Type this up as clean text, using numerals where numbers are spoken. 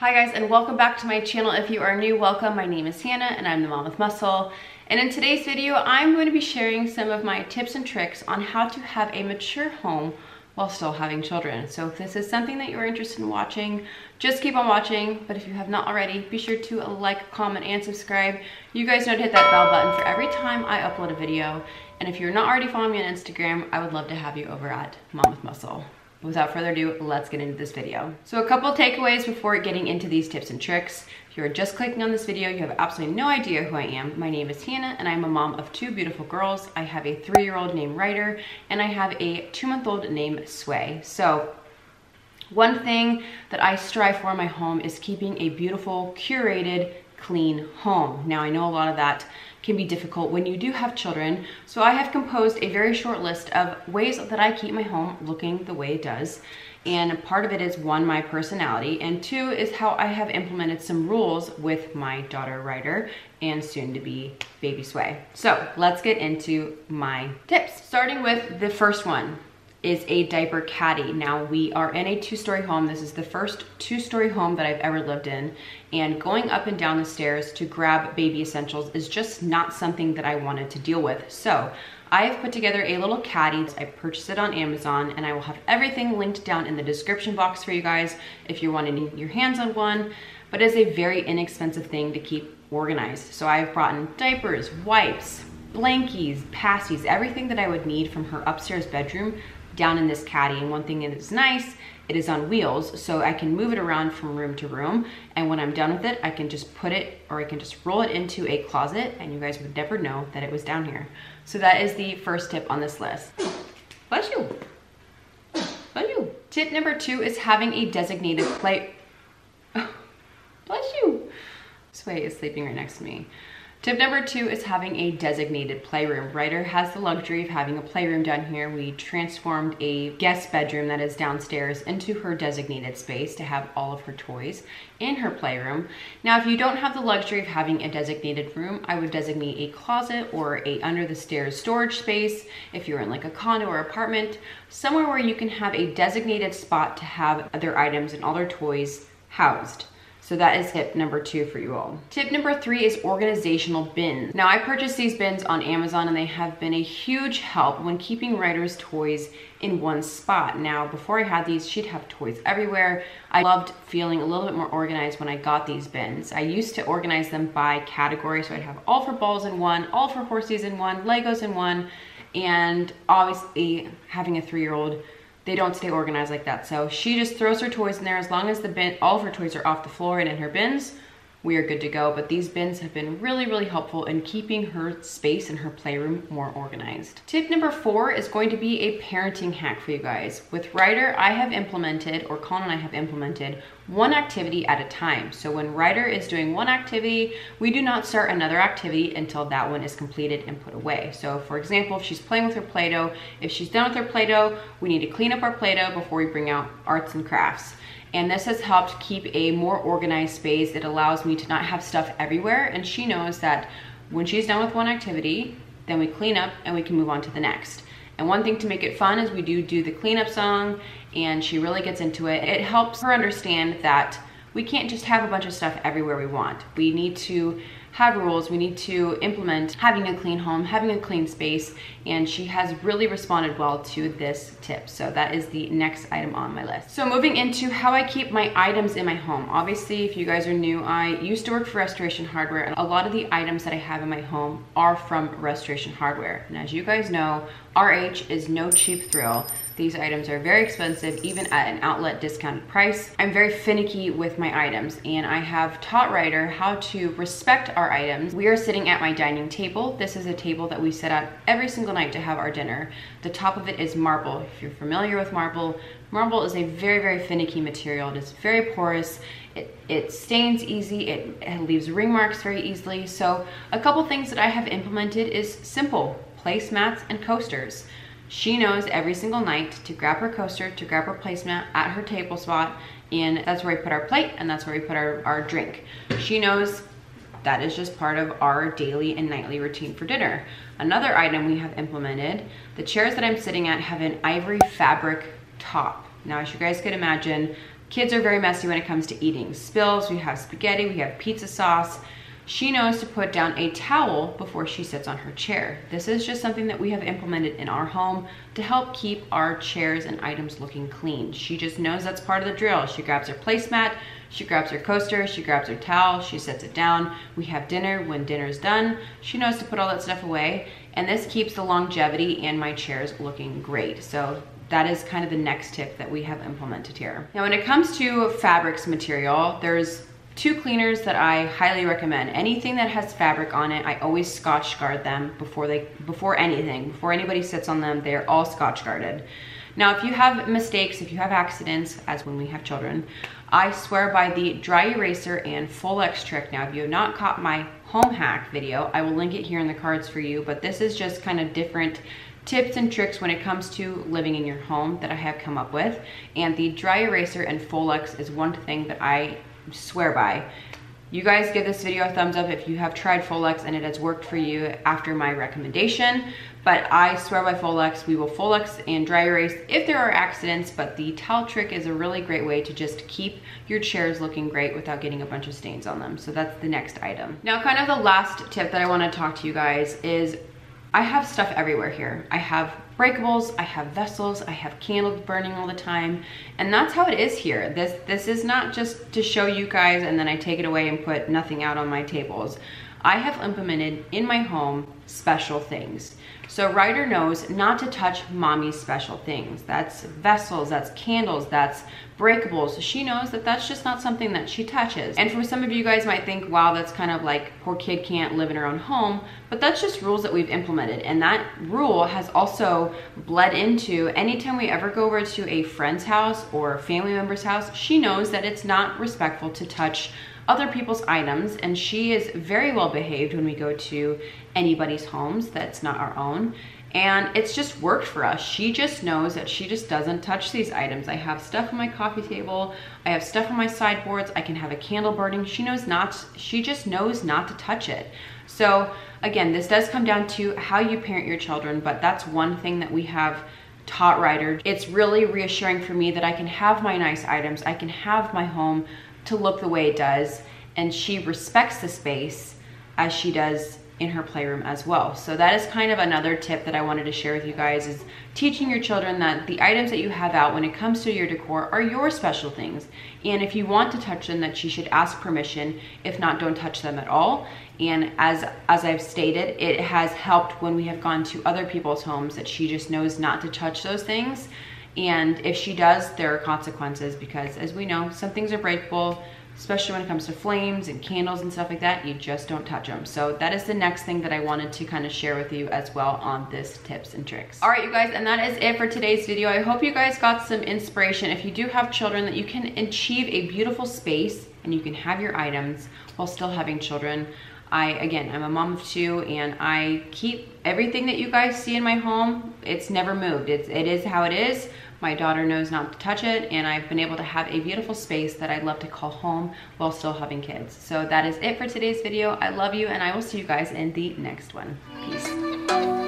Hi guys, and welcome back to my channel. If you are new, welcome. My name is Hannah and I'm the mom with muscle. And in today's video, I'm going to be sharing some of my tips and tricks on how to have a mature home while still having children. So if this is something that you're interested in watching, just keep on watching. But if you have not already, be sure to like, comment, and subscribe. You guys know to hit that bell button for every time I upload a video. And if you're not already following me on Instagram, I would love to have you over at Mom with Muscle. Without further ado, let's get into this video. So a couple takeaways before getting into these tips and tricks. If you're just clicking on this video, you have absolutely no idea who I am. My name is Hannah and I'm a mom of two beautiful girls. I have a 3-year-old named Ryder and I have a 2-month-old named Sway. So one thing that I strive for in my home is keeping a beautiful, curated, clean home. Now I know a lot of that can be difficult when you do have children, so I have composed a very short list of ways that I keep my home looking the way it does. And part of it is 1, my personality, and 2 is how I have implemented some rules with my daughter Ryder and soon to be baby Sway. So let's get into my tips. Starting with the first one is a diaper caddy. Now we are in a 2-story home. This is the first 2-story home that I've ever lived in, and going up and down the stairs to grab baby essentials is just not something that I wanted to deal with. So I have put together a little caddy. I purchased it on Amazon and I will have everything linked down in the description box for you guys if you're wanting your hands on one, but it's a very inexpensive thing to keep organized. So I've brought in diapers, wipes, blankies, passies, everything that I would need from her upstairs bedroom down in this caddy. And one thing that is nice, it is on wheels, so I can move it around from room to room, and when I'm done with it, I can just put it, or I can just roll it into a closet and you guys would never know that it was down here. So that is the first tip on this list. Bless you. Bless you. Tip number 2 is having a designated play. Bless you. Sway is sleeping right next to me. Tip number 2 is having a designated playroom. Ryder has the luxury of having a playroom down here. We transformed a guest bedroom that is downstairs into her designated space to have all of her toys in her playroom. Now, if you don't have the luxury of having a designated room, I would designate a closet or a under the stairs storage space. If you're in like a condo or apartment, somewhere where you can have a designated spot to have their items and all their toys housed. So that is tip number 2 for you all. Tip number 3 is organizational bins. Now I purchased these bins on Amazon and they have been a huge help when keeping Ryder's toys in one spot. Now before I had these, she'd have toys everywhere. I loved feeling a little bit more organized when I got these bins. I used to organize them by category, so I'd have all for balls in one, all for horsies in one, Legos in one, and obviously having a 3-year-old, they don't stay organized like that. So she just throws her toys in there. As long as the bin, all of her toys are off the floor and in her bins, we are good to go. But these bins have been really, really helpful in keeping her space in her playroom more organized. Tip number 4 is going to be a parenting hack for you guys. With Ryder, I have implemented, or Colin and I have implemented, one activity at a time. So when Ryder is doing one activity, we do not start another activity until that one is completed and put away. So for example, if she's playing with her Play-Doh, if she's done with her Play-Doh, we need to clean up our Play-Doh before we bring out arts and crafts. And this has helped keep a more organized space. It allows me to not have stuff everywhere, and she knows that when she's done with one activity, then we clean up and we can move on to the next. And one thing to make it fun is we do the cleanup song, and she really gets into it. It helps her understand that we can't just have a bunch of stuff everywhere we want. We need to have rules, we need to implement having a clean home, having a clean space, and she has really responded well to this tip. So that is the next item on my list. So moving into how I keep my items in my home. Obviously, if you guys are new, I used to work for Restoration Hardware, and a lot of the items that I have in my home are from Restoration Hardware. And as you guys know, RH is no cheap thrill. These items are very expensive, even at an outlet discounted price. I'm very finicky with my items, and I have taught Ryder how to respect our items. We are sitting at my dining table. This is a table that we sit at every single night to have our dinner. The top of it is marble. If you're familiar with marble, marble is a very, very finicky material. It is very porous. It stains easy. It leaves ring marks very easily. So a couple things that I have implemented is simple placemats and coasters. She knows every single night to grab her coaster, to grab her placemat at her table spot, and that's where we put our plate and that's where we put our drink. She knows that is just part of our daily and nightly routine for dinner. Another item we have implemented, the chairs that I'm sitting at have an ivory fabric top. Now, as you guys could imagine, Kids are very messy when it comes to eating. Spills, we have spaghetti, we have pizza sauce. She knows to put down a towel before she sits on her chair. This is just something that we have implemented in our home to help keep our chairs and items looking clean. She just knows that's part of the drill. She grabs her placemat, she grabs her coaster, she grabs her towel, she sets it down. We have dinner. When dinner's done, she knows to put all that stuff away. And this keeps the longevity and my chairs looking great. So that is kind of the next tip that we have implemented here. Now, when it comes to fabrics material, there's 2 cleaners that I highly recommend. Anything that has fabric on it, I always Scotch guard them before anybody sits on them. They're all Scotch guarded. Now, if you have mistakes, if you have accidents, as when we have children, I swear by the dry eraser and Folex trick. Now, if you have not caught my home hack video, I will link it here in the cards for you, but this is just kind of different tips and tricks when it comes to living in your home that I have come up with. And the dry eraser and Folex is one thing that I swear by. You guys give this video a thumbs up if you have tried Folex and it has worked for you after my recommendation. But I swear by Folex. We will Folex and dry erase if there are accidents, but the towel trick is a really great way to just keep your chairs looking great without getting a bunch of stains on them. So that's the next item. Now, kind of the last tip that I want to talk to you guys is I have stuff everywhere here. I have breakables, I have vessels, I have candles burning all the time, and that's how it is here. This is not just to show you guys and then I take it away and put nothing out on my tables. I have implemented in my home special things. So Ryder knows not to touch mommy's special things. That's vessels, that's candles, that's breakables. So she knows that that's just not something that she touches. And for some of you guys might think, wow, that's kind of like poor kid can't live in her own home, but that's just rules that we've implemented. And that rule has also bled into anytime we ever go over to a friend's house or family member's house, she knows that it's not respectful to touch other people's items, and she is very well behaved when we go to anybody's homes that's not our own. And it's just worked for us. She just knows that she just doesn't touch these items. I have stuff on my coffee table, I have stuff on my sideboards, I can have a candle burning. She just knows not to touch it. So again, this does come down to how you parent your children, but that's one thing that we have taught Ryder. It's really reassuring for me that I can have my nice items, I can have my home to look the way it does, and she respects the space as she does in her playroom as well. So that is kind of another tip that I wanted to share with you guys, is teaching your children that the items that you have out when it comes to your decor are your special things. And if you want to touch them, that she should ask permission. If not, don't touch them at all. And as I've stated, it has helped when we have gone to other people's homes that she just knows not to touch those things. And if she does, there are consequences, because as we know, some things are breakable, especially when it comes to flames and candles and stuff like that. You just don't touch them. So that is the next thing that I wanted to kind of share with you as well on this tips and tricks. All right, you guys, and that is it for today's video. I hope you guys got some inspiration. If you do have children, that you can achieve a beautiful space and you can have your items while still having children. Again, I'm a mom of 2, and I keep everything that you guys see in my home. It's never moved. It is how it is. My daughter knows not to touch it, and I've been able to have a beautiful space that I love to call home while still having kids. So that is it for today's video. I love you, and I will see you guys in the next one. Peace.